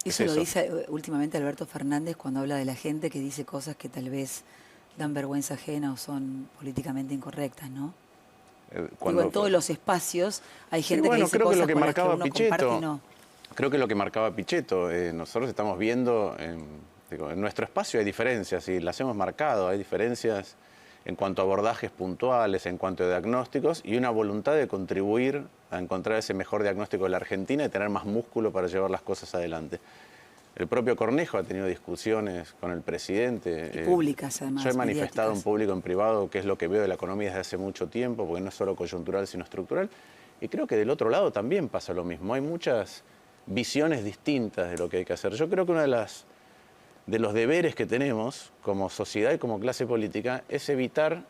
Eso lo dice últimamente Alberto Fernández cuando habla de la gente que dice cosas que tal vez dan vergüenza ajena o son políticamente incorrectas, ¿no? Digo, en todos los espacios hay Sí, gente que bueno, dice creo que lo cosas que con las que marcaba uno comparte y Pichetto, no. creo que lo que marcaba Pichetto, nosotros estamos viendo, digo, en nuestro espacio hay diferencias y las hemos marcado, hay diferencias en cuanto a abordajes puntuales, en cuanto a diagnósticos y una voluntad de contribuir a encontrar ese mejor diagnóstico de la Argentina y tener más músculo para llevar las cosas adelante. El propio Cornejo ha tenido discusiones con el presidente. Y públicas, Yo he además, manifestado en mediáticas. público, en privado, qué es lo que veo de la economía desde hace mucho tiempo, porque no es solo coyuntural, sino estructural. Y creo que del otro lado también pasa lo mismo. Hay muchas visiones distintas de lo que hay que hacer. Yo creo que uno de los deberes que tenemos como sociedad y como clase política es evitar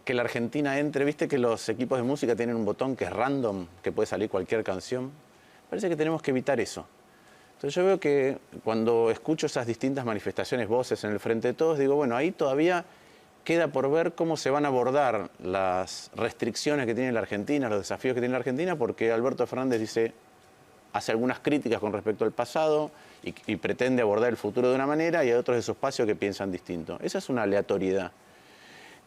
que la Argentina entre. Viste que los equipos de música tienen un botón que es random, que puede salir cualquier canción. Parece que tenemos que evitar eso. Entonces yo veo que cuando escucho esas distintas manifestaciones, voces en el frente de todos, digo, bueno, ahí todavía queda por ver cómo se van a abordar las restricciones que tiene la Argentina, los desafíos que tiene la Argentina, porque Alberto Fernández hace algunas críticas con respecto al pasado y pretende abordar el futuro de una manera, y hay otros de su espacio que piensan distinto. Esa es una aleatoriedad.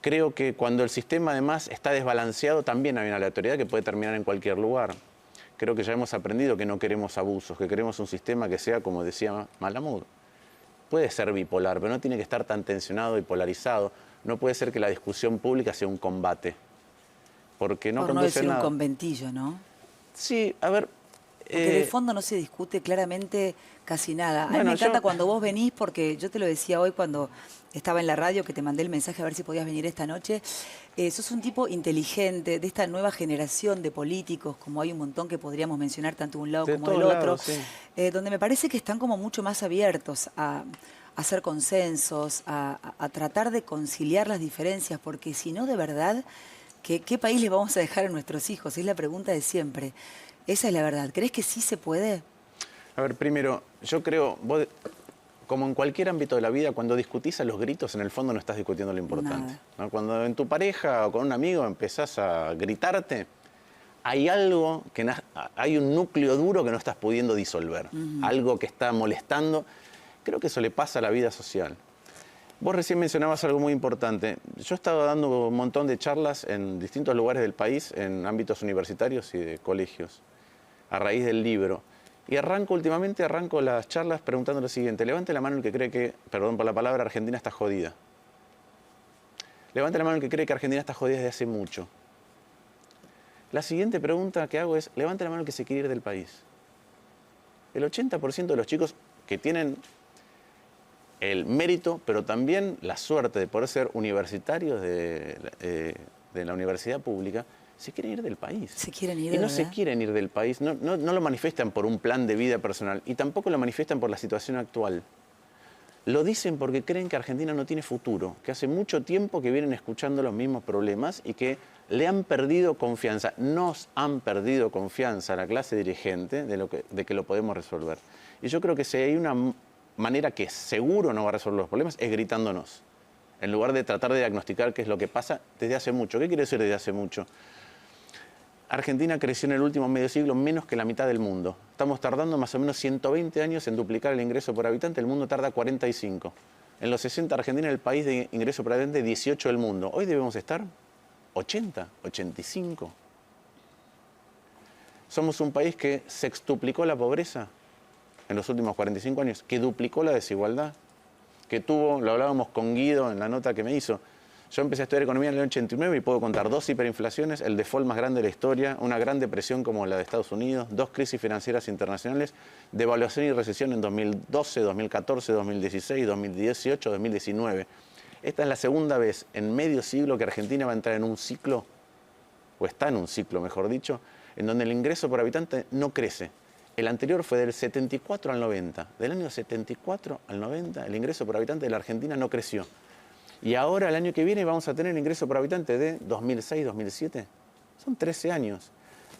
Creo que cuando el sistema además está desbalanceado, también hay una aleatoriedad que puede terminar en cualquier lugar. Creo que ya hemos aprendido que no queremos abusos, que queremos un sistema que sea, como decía Malamud, puede ser bipolar, pero no tiene que estar tan tensionado y polarizado. No puede ser que la discusión pública sea un combate, porque no Por no conduce a decir un nada. conventillo, ¿no? Sí, a ver, Porque de fondo no se discute claramente casi nada. A mí me bueno, encanta yo... cuando vos venís, porque yo te lo decía hoy cuando estaba en la radio, que te mandé el mensaje a ver si podías venir esta noche. Sos un tipo inteligente, de esta nueva generación de políticos, como hay un montón que podríamos mencionar tanto de un lado De como del todos otro, lados, sí. donde me parece que están como mucho más abiertos a hacer consensos, a tratar de conciliar las diferencias, porque si no, de verdad, ¿qué país les vamos a dejar a nuestros hijos? Es la pregunta de siempre. Esa es la verdad. ¿Crees que sí se puede? A ver, primero, yo creo, vos, como en cualquier ámbito de la vida, cuando discutís a los gritos, en el fondo no estás discutiendo lo importante, Nada. ¿no? Cuando en tu pareja o con un amigo empezás a gritarte, hay algo, hay un núcleo duro que no estás pudiendo disolver, algo que está molestando. Creo que eso le pasa a la vida social. Vos recién mencionabas algo muy importante. Yo he estado dando un montón de charlas en distintos lugares del país, en ámbitos universitarios y de colegios, a raíz del libro. Y últimamente arranco las charlas preguntando lo siguiente: levante la mano el que cree que, perdón por la palabra, Argentina está jodida. Levante la mano el que cree que Argentina está jodida desde hace mucho. La siguiente pregunta que hago es: levante la mano el que se quiere ir del país. El 80% de los chicos que tienen el mérito, pero también la suerte de poder ser universitarios de la universidad pública, se quieren ir del país. Se quieren ir, Y de no se verdad. quieren ir del país, no lo manifiestan por un plan de vida personal y tampoco lo manifiestan por la situación actual. Lo dicen porque creen que Argentina no tiene futuro, que hace mucho tiempo que vienen escuchando los mismos problemas y que le han perdido confianza. Nos han perdido confianza a la clase dirigente de que lo podemos resolver. Y yo creo que si hay una manera que seguro no va a resolver los problemas, es gritándonos, en lugar de tratar de diagnosticar qué es lo que pasa desde hace mucho. ¿Qué quiere decir desde hace mucho? Argentina creció en el último medio siglo menos que la mitad del mundo. Estamos tardando más o menos 120 años en duplicar el ingreso por habitante, el mundo tarda 45. En los 60 Argentina era el país de ingreso por habitante 18 del mundo. Hoy debemos estar 80, 85. Somos un país que sextuplicó la pobreza en los últimos 45 años, que duplicó la desigualdad, que tuvo, lo hablábamos con Guido en la nota que me hizo. Yo empecé a estudiar economía en el año 89 y puedo contar 2 hiperinflaciones, el default más grande de la historia, una gran depresión como la de Estados Unidos, 2 crisis financieras internacionales, devaluación y recesión en 2012, 2014, 2016, 2018, 2019. Esta es la segunda vez en medio siglo que Argentina va a entrar en un ciclo, o está en un ciclo, mejor dicho, en donde el ingreso por habitante no crece. El anterior fue del 74 al 90. Del año 74 al 90, el ingreso por habitante de la Argentina no creció. Y ahora, el año que viene, vamos a tener el ingreso por habitante de 2006-2007. Son 13 años.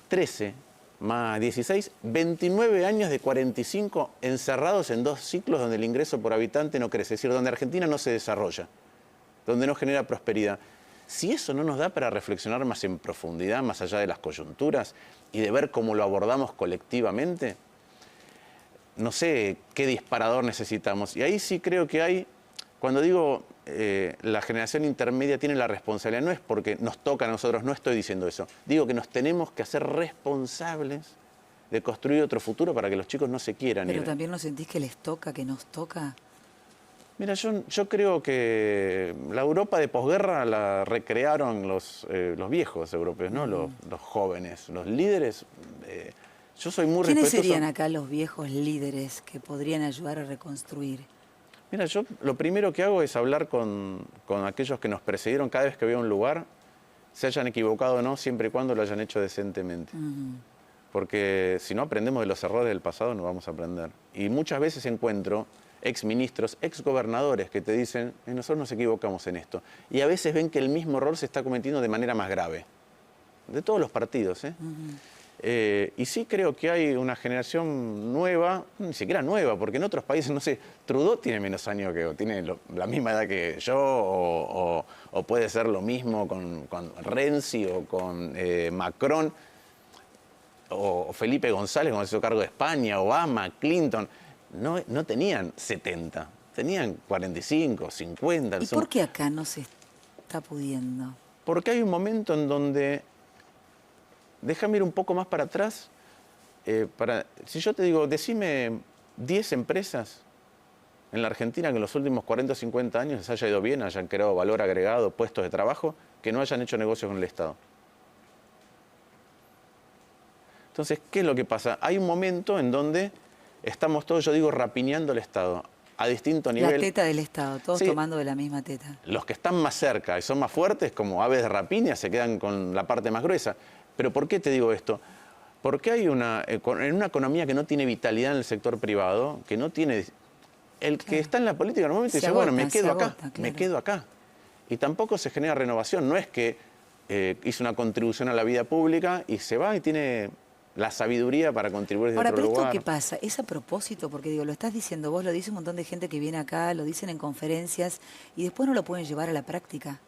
13 más 16, 29 años de 45 encerrados en 2 ciclos donde el ingreso por habitante no crece. Es decir, donde Argentina no se desarrolla, donde no genera prosperidad. Si eso no nos da para reflexionar más en profundidad, más allá de las coyunturas, y de ver cómo lo abordamos colectivamente, no sé qué disparador necesitamos. Y ahí sí creo que hay, cuando digo la generación intermedia tiene la responsabilidad, no es porque nos toca a nosotros, no estoy diciendo eso. Digo que nos tenemos que hacer responsables de construir otro futuro para que los chicos no se quieran ir. Pero también no sentís que les toca, que nos toca. Mira, yo creo que la Europa de posguerra la recrearon los viejos europeos, ¿no? Los jóvenes, los líderes. Yo soy muy ¿Quiénes respetuoso. serían acá los viejos líderes que podrían ayudar a reconstruir? Mira, yo lo primero que hago es hablar con aquellos que nos precedieron cada vez que veo un lugar, se hayan equivocado o no, siempre y cuando lo hayan hecho decentemente. Porque si no aprendemos de los errores del pasado, no vamos a aprender. Y muchas veces encuentro exministros, exgobernadores que te dicen, nosotros nos equivocamos en esto. Y a veces ven que el mismo error se está cometiendo de manera más grave. De todos los partidos, ¿eh? Y sí creo que hay una generación nueva, ni siquiera nueva, porque en otros países, no sé, Trudeau tiene menos años que, o tiene la misma edad que yo, o puede ser lo mismo con Renzi o con Macron, o Felipe González, cuando se hizo cargo de España, Obama, Clinton. No tenían 70, tenían 45, 50. ¿Y por qué acá no se está pudiendo? Porque hay un momento en donde, déjame ir un poco más para atrás, si yo te digo, decime 10 empresas en la Argentina que en los últimos 40 o 50 años les haya ido bien, hayan creado valor agregado, puestos de trabajo, que no hayan hecho negocios con el Estado. Entonces, ¿qué es lo que pasa? Hay un momento en donde estamos todos, yo digo, rapiñando el Estado a distinto nivel. La teta del Estado, todos sí, tomando de la misma teta. Los que están más cerca y son más fuertes, como aves de rapiña, se quedan con la parte más gruesa. ¿Pero por qué te digo esto? Porque hay en una economía que no tiene vitalidad en el sector privado, que no tiene... El que está en la política normalmente dice, bueno, me quedo acá, me quedo acá. Y tampoco se genera renovación. No es que hizo una contribución a la vida pública y se va y tiene la sabiduría para contribuir desde otro lugar. Ahora, pero ¿esto qué pasa? ¿Es a propósito? Porque digo, lo estás diciendo vos, lo dice un montón de gente que viene acá, lo dicen en conferencias y después no lo pueden llevar a la práctica.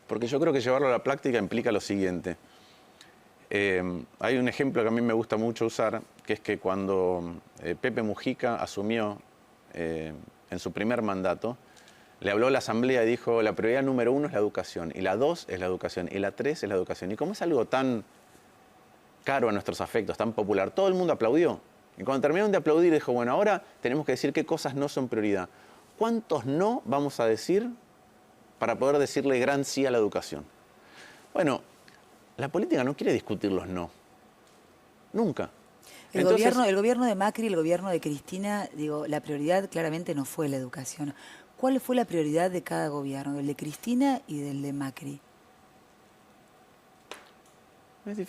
Porque yo creo que llevarlo a la práctica implica lo siguiente. Hay un ejemplo que a mí me gusta mucho usar, que es que cuando Pepe Mujica asumió en su primer mandato, le habló a la Asamblea y dijo, la prioridad número 1 es la educación, y la 2 es la educación, y la 3 es la educación. Y como es algo tan caro a nuestros afectos, tan popular, todo el mundo aplaudió. Y cuando terminaron de aplaudir, dijo, bueno, ahora tenemos que decir qué cosas no son prioridad. ¿Cuántos no vamos a decir para poder decirle gran sí a la educación? Bueno, la política no quiere discutir los no. Nunca. El gobierno de Macri, el gobierno de Cristina, digo, la prioridad claramente no fue la educación. ¿Cuál fue la prioridad de cada gobierno? Del de Cristina y del de Macri.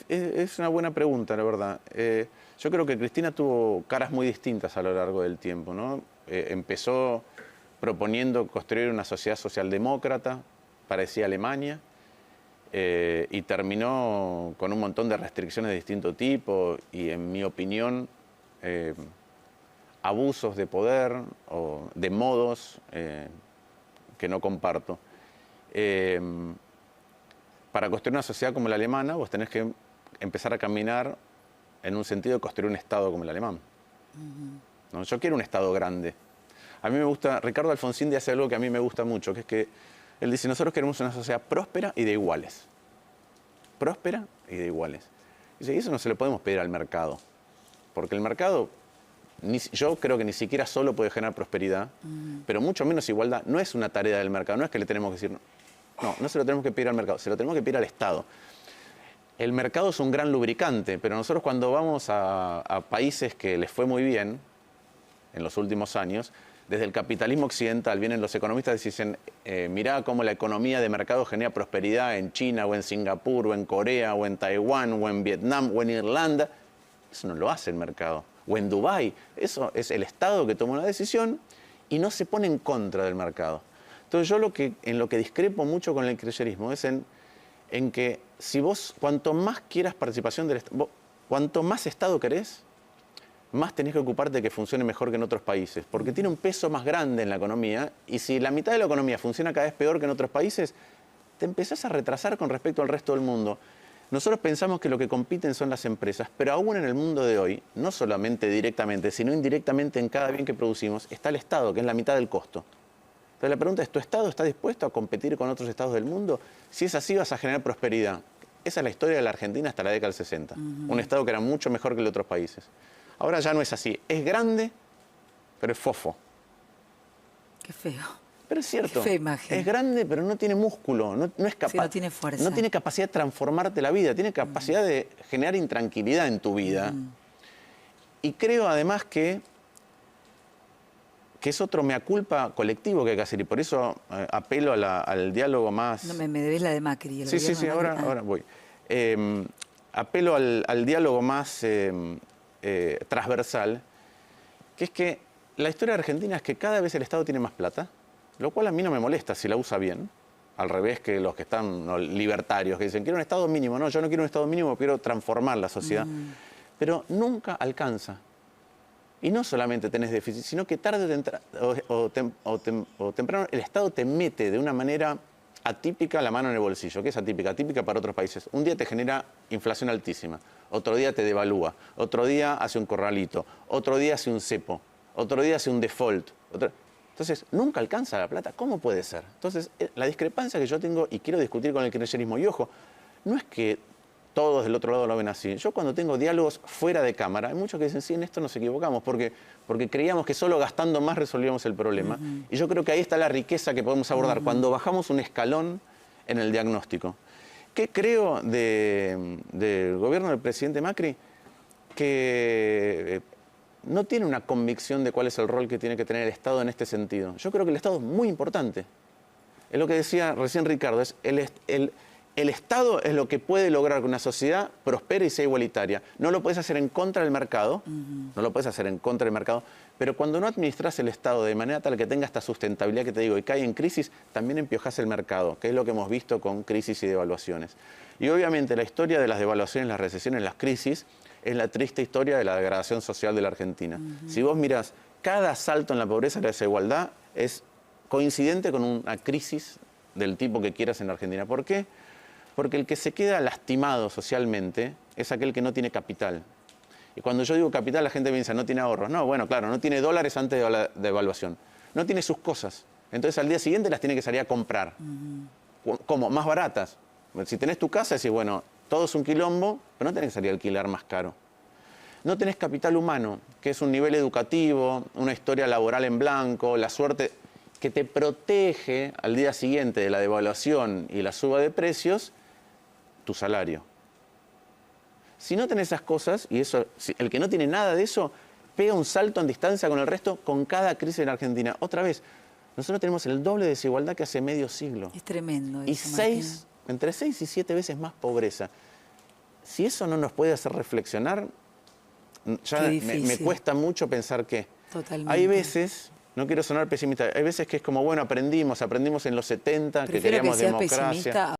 Es una buena pregunta, la verdad. Yo creo que Cristina tuvo caras muy distintas a lo largo del tiempo, ¿no? Empezó proponiendo construir una sociedad socialdemócrata, parecía Alemania, y terminó con un montón de restricciones de distinto tipo y, en mi opinión, abusos de poder o de modos que no comparto. Para construir una sociedad como la alemana, vos tenés que empezar a caminar en un sentido de construir un Estado como el alemán. ¿No? Yo quiero un Estado grande. A mí me gusta, Ricardo Alfonsín dice algo que a mí me gusta mucho, que es que él dice, nosotros queremos una sociedad próspera y de iguales. Próspera y de iguales. Dice, y eso no se lo podemos pedir al mercado, porque el mercado, yo creo que ni siquiera solo puede generar prosperidad, pero mucho menos igualdad. No es una tarea del mercado, no es que le tenemos que decir... No se lo tenemos que pedir al mercado, se lo tenemos que pedir al Estado. El mercado es un gran lubricante, pero nosotros cuando vamos a países que les fue muy bien en los últimos años, desde el capitalismo occidental vienen los economistas y dicen, mirá cómo la economía de mercado genera prosperidad en China o en Singapur o en Corea o en Taiwán o en Vietnam o en Irlanda. Eso no lo hace el mercado. O en Dubái. Eso es el Estado que toma una decisión y no se pone en contra del mercado. Entonces yo en lo que discrepo mucho con el kirchnerismo es en que si vos, cuanto más quieras participación del Estado, cuanto más Estado querés, más tenés que ocuparte de que funcione mejor que en otros países, porque tiene un peso más grande en la economía, y si la mitad de la economía funciona cada vez peor que en otros países, te empezás a retrasar con respecto al resto del mundo. Nosotros pensamos que lo que compiten son las empresas, pero aún en el mundo de hoy, no solamente directamente, sino indirectamente en cada bien que producimos, está el Estado, que es la mitad del costo. Entonces la pregunta es, ¿tu Estado está dispuesto a competir con otros estados del mundo? Si es así, vas a generar prosperidad. Esa es la historia de la Argentina hasta la década del 60. Un Estado que era mucho mejor que el de otros países. Ahora ya no es así. Es grande, pero es fofo. Qué feo. Pero es cierto. Qué fea imagen. Es grande, pero no tiene músculo, no es capaz. Sí, no tiene fuerza. No tiene capacidad de transformarte la vida, tiene capacidad de generar intranquilidad en tu vida. Y creo además que es otro mea culpa colectivo que hay que hacer. Y por eso apelo al diálogo más... No, me debes la de Macri. Sí, ahora voy. Apelo al diálogo más transversal, que es que la historia de Argentina es que cada vez el Estado tiene más plata, lo cual a mí no me molesta si la usa bien, al revés que los que están libertarios, que dicen, quiero un Estado mínimo. No, yo no quiero un Estado mínimo, quiero transformar la sociedad. Pero nunca alcanza. Y no solamente tenés déficit, sino que tarde o temprano el Estado te mete de una manera atípica la mano en el bolsillo. ¿Qué es atípica? Atípica para otros países. Un día te genera inflación altísima, otro día te devalúa, otro día hace un corralito, otro día hace un cepo, otro día hace un default. Entonces, nunca alcanza la plata. ¿Cómo puede ser? Entonces, la discrepancia que yo tengo y quiero discutir con el kirchnerismo, y ojo, no es que todos del otro lado lo ven así. Yo cuando tengo diálogos fuera de cámara, hay muchos que dicen, sí, en esto nos equivocamos, porque creíamos que solo gastando más resolvíamos el problema. Y yo creo que ahí está la riqueza que podemos abordar, cuando bajamos un escalón en el diagnóstico. ¿Qué creo del gobierno del presidente Macri? Que no tiene una convicción de cuál es el rol que tiene que tener el Estado en este sentido. Yo creo que el Estado es muy importante. Es lo que decía recién Ricardo, es el Estado es lo que puede lograr que una sociedad prospere y sea igualitaria. No lo puedes hacer en contra del mercado, pero cuando no administras el Estado de manera tal que tenga esta sustentabilidad que te digo y cae en crisis, también empiojás el mercado, que es lo que hemos visto con crisis y devaluaciones. Y obviamente la historia de las devaluaciones, las recesiones, las crisis, es la triste historia de la degradación social de la Argentina. Si vos mirás, cada salto en la pobreza y la desigualdad es coincidente con una crisis del tipo que quieras en la Argentina. ¿Por qué? Porque el que se queda lastimado socialmente es aquel que no tiene capital. Y cuando yo digo capital, la gente piensa, no tiene ahorros. No, bueno, claro, no tiene dólares antes de la devaluación. No tiene sus cosas. Entonces al día siguiente las tiene que salir a comprar. ¿Cómo? Más baratas. Si tenés tu casa, decís, bueno, todo es un quilombo, pero no tenés que salir a alquilar más caro. No tenés capital humano, que es un nivel educativo, una historia laboral en blanco, la suerte que te protege al día siguiente de la devaluación y la suba de precios, tu salario. Si no tenés esas cosas, y eso, el que no tiene nada de eso, pega un salto en distancia con el resto con cada crisis en Argentina. Otra vez, nosotros tenemos el doble de desigualdad que hace medio siglo. Es tremendo eso, Y entre 6 y 7 veces más pobreza. Si eso no nos puede hacer reflexionar, ya me cuesta mucho pensar que hay veces... No quiero sonar pesimista. Hay veces que es como, bueno, aprendimos en los 70 que queríamos democracia.